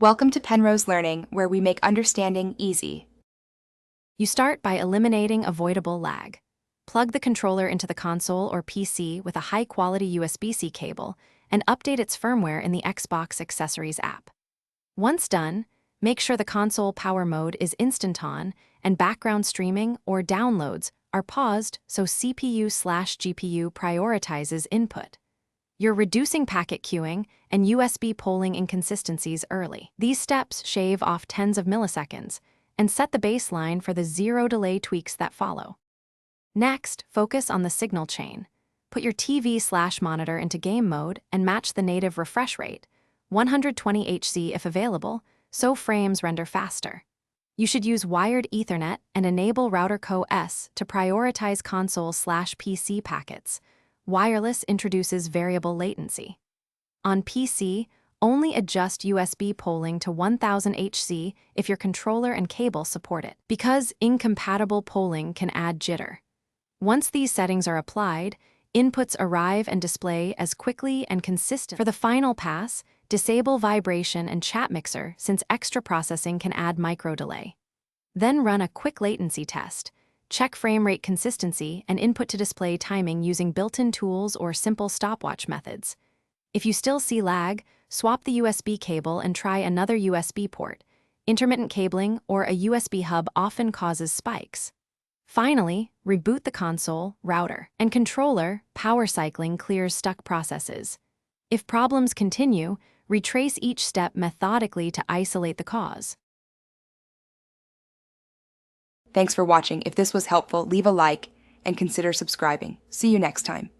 Welcome to Penrose Learning, where we make understanding easy. You start by eliminating avoidable lag. Plug the controller into the console or PC with a high-quality USB-C cable and update its firmware in the Xbox Accessories app. Once done, make sure the console power mode is instant on and background streaming or downloads are paused so CPU/GPU prioritizes input. You're reducing packet queuing and USB polling inconsistencies early. These steps shave off tens of milliseconds and set the baseline for the zero-delay tweaks that follow. Next, focus on the signal chain. Put your TV/monitor into game mode and match the native refresh rate, 120 Hz if available, so frames render faster. You should use wired Ethernet and enable Router Co-S to prioritize console/PC packets. Wireless introduces variable latency. On PC, only adjust USB polling to 1000 Hz if your controller and cable support it, because incompatible polling can add jitter. Once these settings are applied, inputs arrive and display as quickly and consistent. For the final pass, disable vibration and chat mixer since extra processing can add micro delay. Then run a quick latency test. Check frame rate consistency and input to display timing using built-in tools or simple stopwatch methods. If you still see lag, swap the USB cable and try another USB port. Intermittent cabling or a USB hub often causes spikes. Finally, reboot the console, router, and controller. Power cycling clears stuck processes. If problems continue, retrace each step methodically to isolate the cause. Thanks for watching. If this was helpful, leave a like and consider subscribing. See you next time.